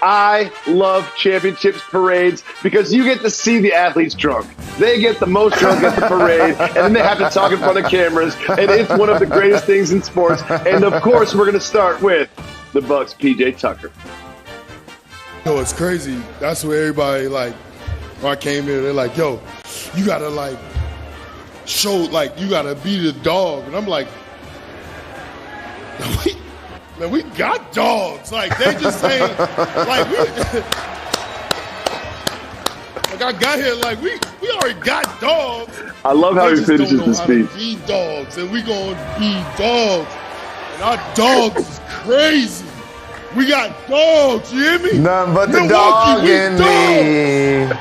I love championships parades because you get to see the athletes drunk. They get the most drunk at the parade, and then they have to talk in front of cameras, and it's one of the greatest things in sports. And, of course, we're going to start with the Bucks' P.J. Tucker. Yo, it's crazy. That's where everybody, like, when I came here, they're like, yo, you got to, like, show, like, you got to be the dog. And I'm like, man, we got dogs. Like, they just saying, like, like, I got here, like, we already got dogs. I love how he finishes the speech. Be dogs, and we gonna be dogs. And our dogs is crazy. We got dogs, you hear me? None but the dog in me.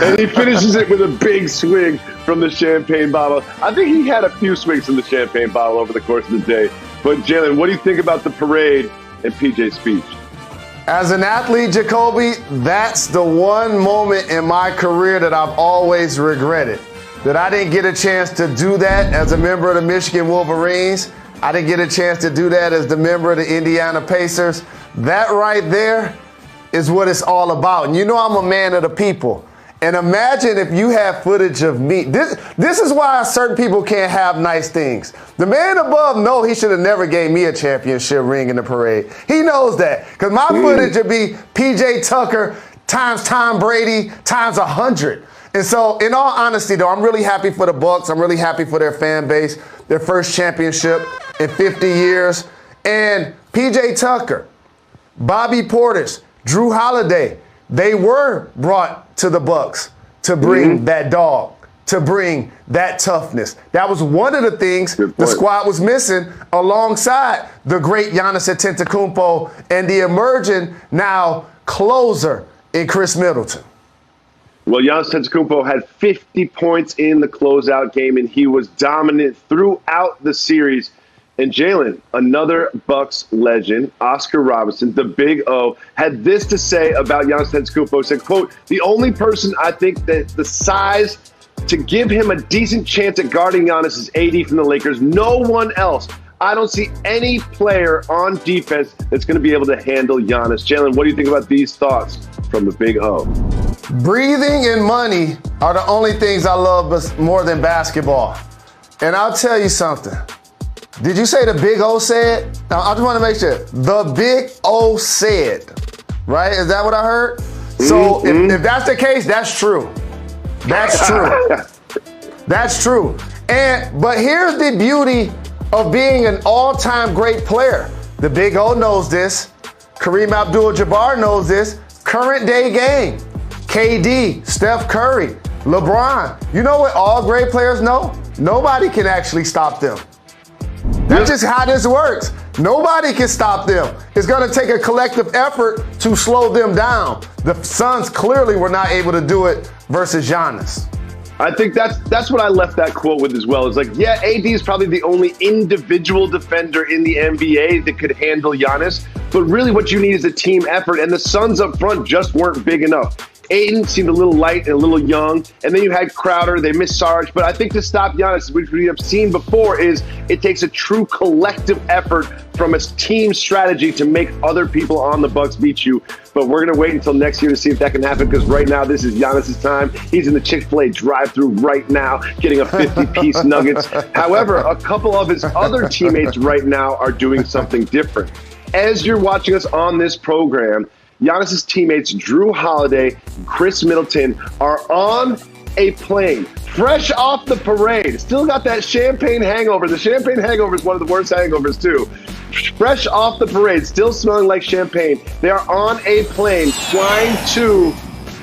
And he finishes it with a big swing from the champagne bottle. I think he had a few swings from the champagne bottle over the course of the day. But Jalen, what do you think about the parade and PJ's speech? As an athlete, Jacoby, that's the one moment in my career that I've always regretted. That I didn't get a chance to do that as a member of the Michigan Wolverines. I didn't get a chance to do that as the member of the Indiana Pacers. That right there is what it's all about. And you know I'm a man of the people. And imagine if you have footage of me. This is why certain people can't have nice things. The man above knows he should have never gave me a championship ring in the parade. He knows that. Because my footage would be P.J. Tucker times Tom Brady times 100. And so, in all honesty, though, I'm really happy for the Bucks. I'm really happy for their fan base, their first championship in 50 years. And P.J. Tucker, Bobby Portis, Drew Holiday, they were brought to the Bucks to bring that dog, to bring that toughness. That was one of the things the squad was missing alongside the great Giannis Antetokounmpo and the emerging now closer in Chris Middleton. Well, Giannis Antetokounmpo had 50 points in the closeout game, and he was dominant throughout the series. And Jalen, another Bucks legend, Oscar Robertson, the Big O, had this to say about Giannis Antetokounmpo. He said, quote, "The only person I think that the size to give him a decent chance at guarding Giannis is AD from the Lakers. No one else. I don't see any player on defense that's going to be able to handle Giannis." Jalen, what do you think about these thoughts from the Big O? Breathing and money are the only things I love more than basketball. And I'll tell you something. Did you say the Big O said? Now, I just want to make sure. The Big O said, right? Is that what I heard? So if that's the case, that's true. That's true. That's true. But here's the beauty of being an all-time great player. The Big O knows this. Kareem Abdul-Jabbar knows this. Current day game. KD, Steph Curry, LeBron. You know what all great players know? Nobody can actually stop them. That's just how this works. Nobody can stop them. It's going to take a collective effort to slow them down. The Suns clearly were not able to do it versus Giannis. I think that's what I left that quote with as well. It's like, yeah, AD is probably the only individual defender in the NBA that could handle Giannis. But really what you need is a team effort. And the Suns up front just weren't big enough. Aiden seemed a little light and a little young. And then you had Crowder. They missed Sarge. But I think to stop Giannis, which we have seen before, is it takes a true collective effort from a team strategy to make other people on the Bucks beat you. But we're going to wait until next year to see if that can happen, because right now this is Giannis's time. He's in the Chick-fil-A drive-thru right now getting a 50-piece nuggets. However, a couple of his other teammates right now are doing something different. As you're watching us on this program, Giannis's teammates Drew Holiday, Chris Middleton are on a plane, fresh off the parade. Still got that champagne hangover. The champagne hangover is one of the worst hangovers too. Fresh off the parade, still smelling like champagne. They are on a plane flying to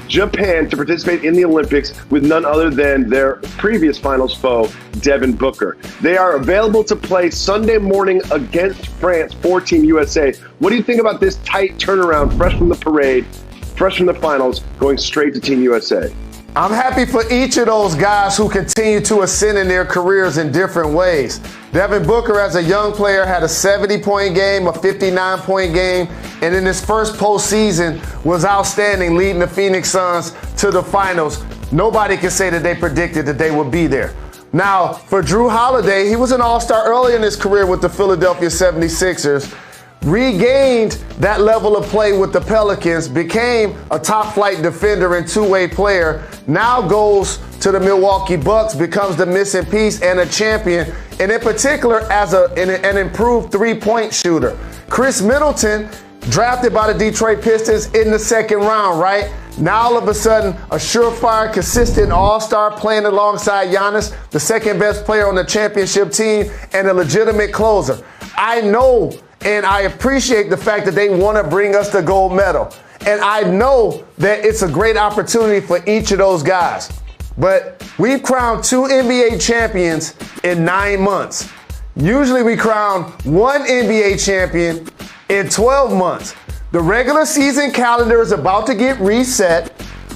Japan to participate in the Olympics with none other than their previous finals foe, Devin Booker. They are available to play Sunday morning against France for Team USA. What do you think about this tight turnaround, fresh from the parade, fresh from the finals, going straight to Team USA? I'm happy for each of those guys who continue to ascend in their careers in different ways. Devin Booker, as a young player, had a 70-point game, a 59-point game, and in his first postseason was outstanding, leading the Phoenix Suns to the finals. Nobody can say that they predicted that they would be there. Now, for Drew Holiday, he was an all-star early in his career with the Philadelphia 76ers. regained that level of play with the Pelicans, became a top flight defender and two-way player, now goes to the Milwaukee Bucks, becomes the missing piece and a champion, and in particular as an improved three-point shooter. Chris Middleton, drafted by the Detroit Pistons in the second round, right? Now all of a sudden, a surefire, consistent all-star playing alongside Giannis, the second best player on the championship team, and a legitimate closer. I know and I appreciate the fact that they want to bring us the gold medal. And I know that it's a great opportunity for each of those guys. But we've crowned 2 NBA champions in 9 months. Usually we crown 1 NBA champion in 12 months. The regular season calendar is about to get reset,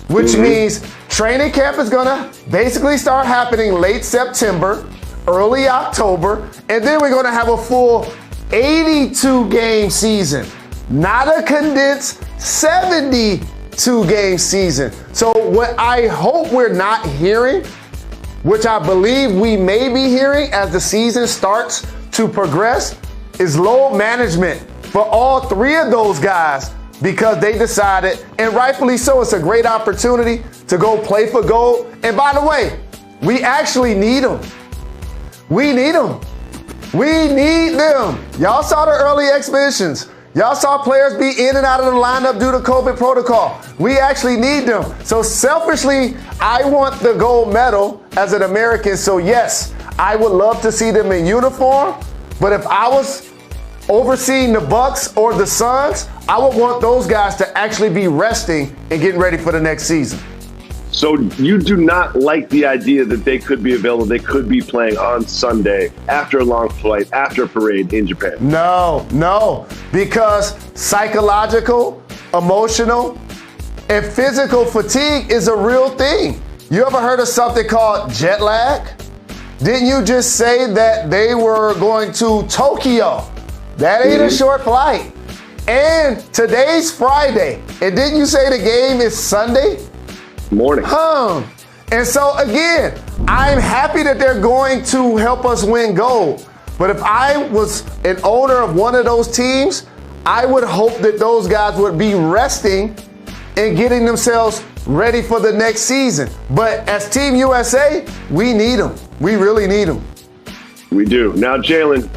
which means training camp is gonna basically start happening late September, early October, and then we're gonna have a full 82 game season, not a condensed 72 game season. So what I hope we're not hearing, which I believe we may be hearing as the season starts to progress, is load management for all 3 of those guys, because they decided, and rightfully so, it's a great opportunity to go play for gold. And by the way, we actually need them. We need them. We need them. Y'all saw the early exhibitions. Y'all saw players be in and out of the lineup due to COVID protocol. We actually need them. So selfishly, I want the gold medal as an American. So yes, I would love to see them in uniform. But if I was overseeing the Bucks or the Suns, I would want those guys to actually be resting and getting ready for the next season. So you do not like the idea that they could be available, they could be playing on Sunday after a long flight, after a parade in Japan? No, because psychological, emotional, and physical fatigue is a real thing. You ever heard of something called jet lag? Didn't you just say that they were going to Tokyo? That ain't a short flight. And today's Friday. And didn't you say the game is Sunday? Morning. And so again, I'm happy that they're going to help us win gold. But if I was an owner of one of those teams, I would hope that those guys would be resting and getting themselves ready for the next season. But as Team USA, we need them. We really need them. We do. Now, Jalen,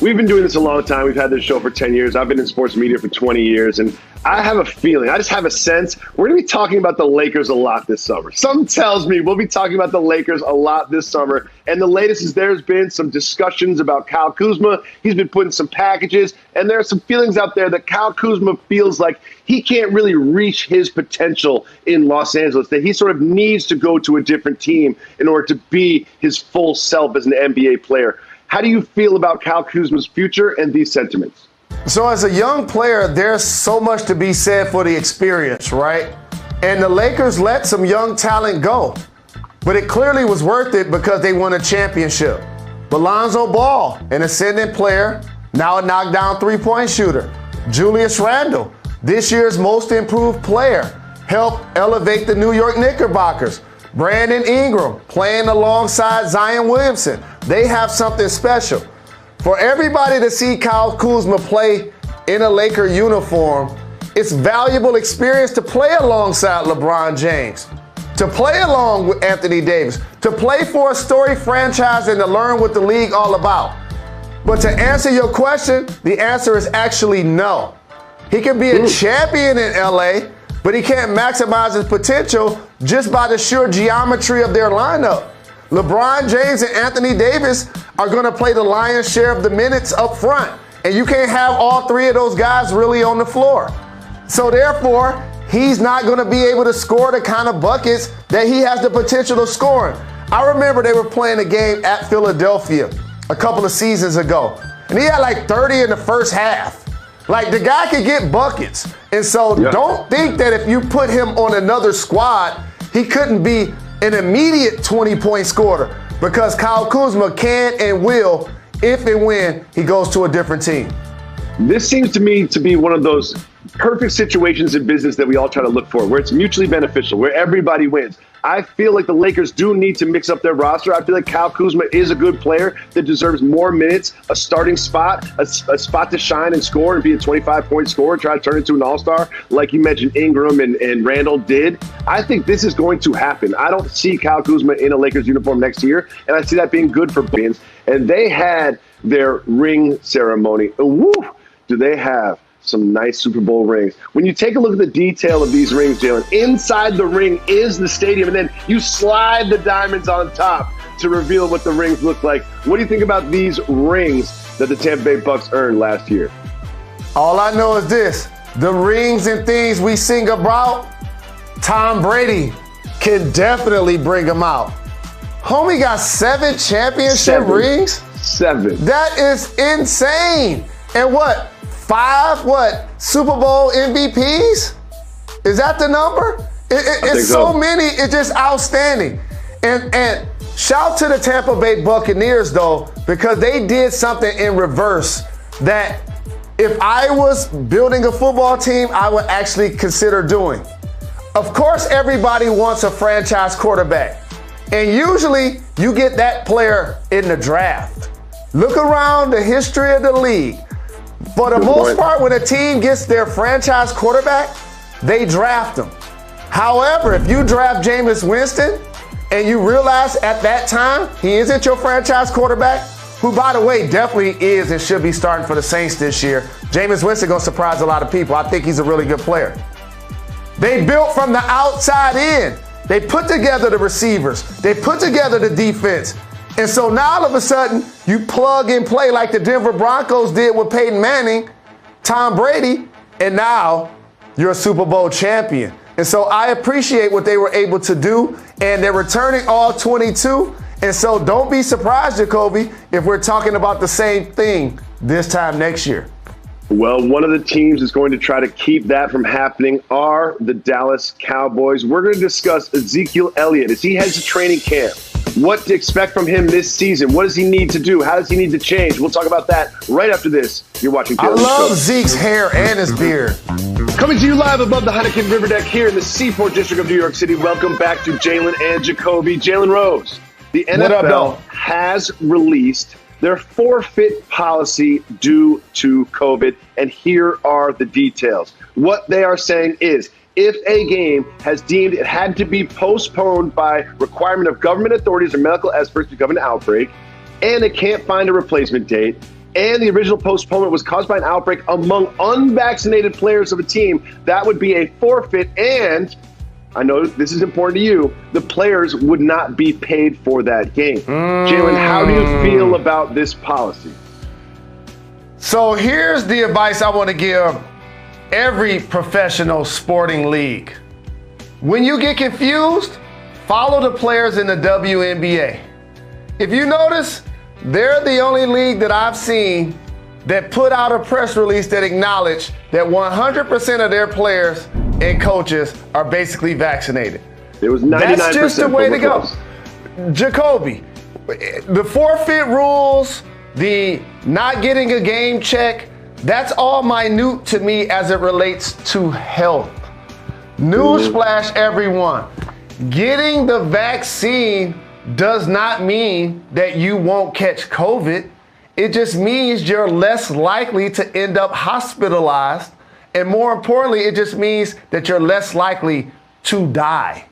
we've been doing this a long time. We've had this show for 10 years. I've been in sports media for 20 years. And I have a feeling, I just have a sense, we're going to be talking about the Lakers a lot this summer. Something tells me we'll be talking about the Lakers a lot this summer. And the latest is there's been some discussions about Kyle Kuzma. He's been putting some packages. And there are some feelings out there that Kyle Kuzma feels like he can't really reach his potential in Los Angeles, that he sort of needs to go to a different team in order to be his full self as an NBA player. How do you feel about Kyle Kuzma's future and these sentiments? So as a young player, there's so much to be said for the experience, right? And the Lakers let some young talent go. But it clearly was worth it because they won a championship. But Lonzo Ball, an ascendant player, now a knockdown three-point shooter. Julius Randle, this year's most improved player, helped elevate the New York Knickerbockers. Brandon Ingram playing alongside Zion Williamson. They have something special. For everybody to see Kyle Kuzma play in a Laker uniform, it's valuable experience to play alongside LeBron James, to play along with Anthony Davis, to play for a storied franchise and to learn what the league all about. But to answer your question, the answer is actually no. He can be a champion in LA, but he can't maximize his potential just by the sheer geometry of their lineup. LeBron James and Anthony Davis are going to play the lion's share of the minutes up front, and you can't have all 3 of those guys really on the floor. So therefore, he's not going to be able to score the kind of buckets that he has the potential of scoring. I remember they were playing a game at Philadelphia a couple of seasons ago, and he had like 30 in the first half. Like, the guy could get buckets. And so don't think that if you put him on another squad, he couldn't be an immediate 20-point scorer, because Kyle Kuzma can and will if and when he goes to a different team. This seems to me to be one of those perfect situations in business that we all try to look for, where it's mutually beneficial, where everybody wins. I feel like the Lakers do need to mix up their roster. I feel like Kyle Kuzma is a good player that deserves more minutes, a starting spot, a spot to shine and score and be a 25-point scorer, try to turn into an all-star like you mentioned Ingram and Randall did. I think this is going to happen. I don't see Kyle Kuzma in a Lakers uniform next year, and I see that being good for fans. And they had their ring ceremony. And woo, do they have some nice Super Bowl rings. When you take a look at the detail of these rings, Jalen, inside the ring is the stadium, and then you slide the diamonds on top to reveal what the rings look like. What do you think about these rings that the Tampa Bay Bucks earned last year? All I know is this. The rings and things we sing about, Tom Brady can definitely bring them out. Homie got 7 championship rings? 7. That is insane. And what? 5 Super Bowl MVPs? Is that the number? It's so many. It's just outstanding. And shout to the Tampa Bay Buccaneers though, because they did something in reverse that if I was building a football team, I would actually consider doing. Of course, everybody wants a franchise quarterback. And usually you get that player in the draft. Look around the history of the league. For the most part, when a team gets their franchise quarterback, they draft them. However, if you draft Jameis Winston and you realize at that time he isn't your franchise quarterback, who, by the way, definitely is and should be starting for the Saints this year, Jameis Winston going to surprise a lot of people. I think he's a really good player. They built from the outside in. They put together the receivers. They put together the defense. And so now all of a sudden, you plug and play like the Denver Broncos did with Peyton Manning, Tom Brady, and now you're a Super Bowl champion. And so I appreciate what they were able to do, and they're returning all 22. And so don't be surprised, Jacoby, if we're talking about the same thing this time next year. Well, one of the teams that's going to try to keep that from happening are the Dallas Cowboys. We're going to discuss Ezekiel Elliott as he heads to training camp. What to expect from him this season? What does he need to do? How does he need to change? We'll talk about that right after this. You're watching I love Zeke's hair and his beard. Coming to you live above the Heineken River Deck here in the Seaport District of New York City. Welcome back to Jalen and Jacoby. Jalen Rose, the NFL has released their forfeit policy due to COVID, and here are the details. What they are saying is, if a game has deemed it had to be postponed by requirement of government authorities or medical experts because of an outbreak, and it can't find a replacement date, and the original postponement was caused by an outbreak among unvaccinated players of a team, that would be a forfeit, and I know this is important to you, the players would not be paid for that game. Jalen, how do you feel about this policy? So here's the advice I want to give every professional sporting league. When you get confused, follow the players in the WNBA. If you notice, they're the only league that I've seen that put out a press release that acknowledged that 100% of their players and coaches are basically vaccinated. It was 99%. That's just the way to go. Jacoby, the forfeit rules, the not getting a game check, that's all minute to me as it relates to health. Newsflash, everyone. Getting the vaccine does not mean that you won't catch COVID. It just means you're less likely to end up hospitalized. And more importantly, it just means that you're less likely to die.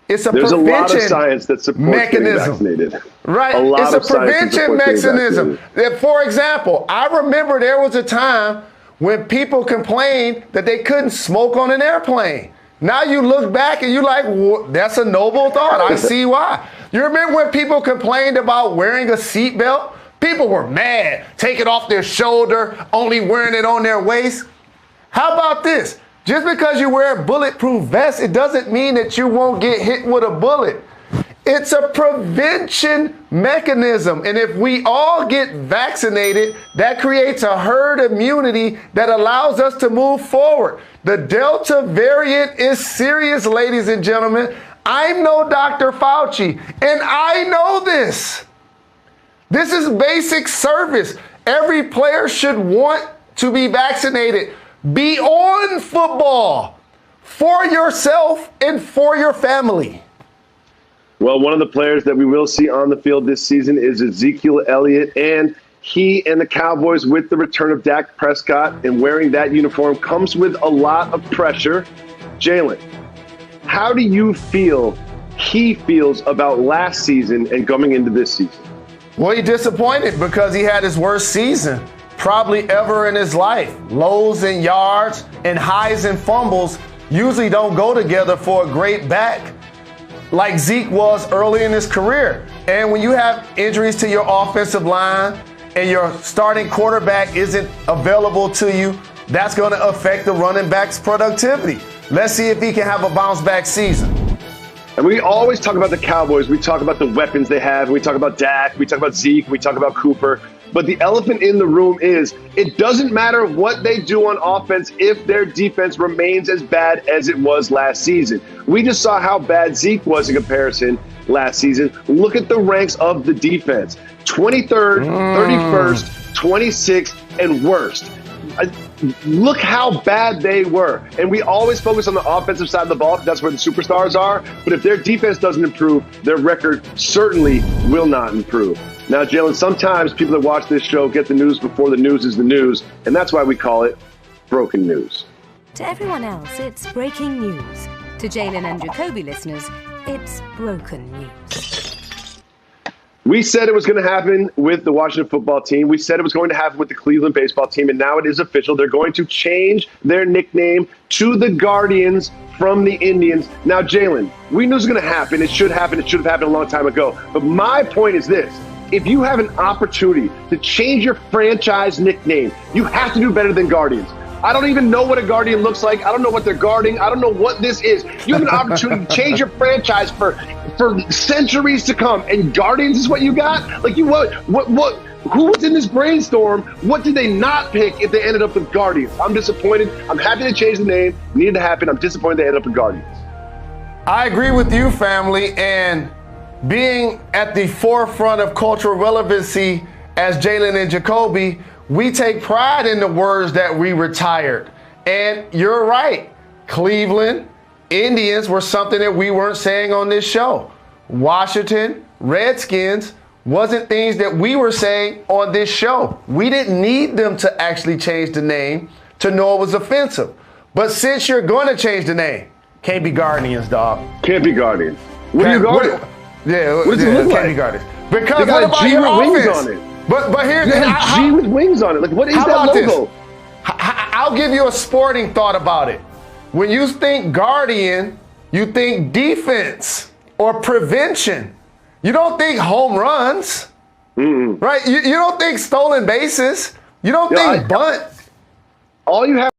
It's a There's prevention a lot of science that supports getting vaccinated. Right. It's a prevention mechanism. For example, I remember there was a time when people complained that they couldn't smoke on an airplane. Now you look back and you're like, well, that's a noble thought. I see why. You remember when people complained about wearing a seatbelt? People were mad, take it off their shoulder, only wearing it on their waist. How about this? Just because you wear a bulletproof vest, it doesn't mean that you won't get hit with a bullet. It's a prevention mechanism. And if we all get vaccinated, that creates a herd immunity that allows us to move forward. The Delta variant is serious, ladies and gentlemen. I'm no Dr. Fauci, and I know this. This is basic service. Every player should want to be vaccinated. beyond football for yourself and for your family? Well, one of the players that we will see on the field this season is Ezekiel Elliott, and he and the Cowboys, with the return of Dak Prescott and wearing that uniform, comes with a lot of pressure. Jalen, how do you feel he feels about last season and coming into this season? Well, he's disappointed because he had his worst season probably ever in his life. Lows in yards and highs in fumbles usually don't go together for a great back like Zeke was early in his career. And when you have injuries to your offensive line and your starting quarterback isn't available to you, that's going to affect the running back's productivity. Let's see if he can have a bounce-back season. And we always talk about the Cowboys. We talk about the weapons they have. We talk about Dak. We talk about Zeke. We talk about Cooper. But the elephant in the room is it doesn't matter what they do on offense if their defense remains as bad as it was last season. We just saw how bad Zeke was in comparison last season. Look at the ranks of the defense. 23rd, 31st, 26th, and worst. Look how bad they were. And we always focus on the offensive side of the ball because that's where the superstars are. But if their defense doesn't improve, their record certainly will not improve. Now, Jalen, sometimes people that watch this show get the news before the news is the news, and that's why we call it broken news. To everyone else, it's breaking news. To Jalen and Jacoby listeners, it's broken news. We said it was going to happen with the Washington football team. We said it was going to happen with the Cleveland baseball team, and now it is official. They're going to change their nickname to the Guardians from the Indians. Now, Jalen, we knew it was going to happen. It should happen. It should have happened a long time ago. But my point is this. If you have an opportunity to change your franchise nickname, you have to do better than Guardians. I don't even know what a Guardian looks like. I don't know what they're guarding. I don't know what this is. You have an opportunity to change your franchise for centuries to come, and Guardians is what you got? Like, you what? Who was in this brainstorm? What did they not pick if they ended up with Guardians? I'm disappointed. I'm happy to change the name. It needed to happen. I'm disappointed they ended up with Guardians. I agree with you, family, and being at the forefront of cultural relevancy as Jalen and Jacoby, we take pride in the words that we retired. And you're right. Cleveland Indians were something that we weren't saying on this show. Washington Redskins wasn't things that we were saying on this show. We didn't need them to actually change the name to know it was offensive. But since you're going to change the name, can't be Guardians, dog. Can't be Guardians. What are you guarding? What does it look like? Can't be Guardians. Because they what got about a G your with wings offense? on it. But here's you got a G with wings on it. Like, what is that logo? This? I'll give you a sporting thought about it. When you think Guardian, you think defense or prevention. You don't think home runs, right? You don't think stolen bases. You don't think bunt. All you have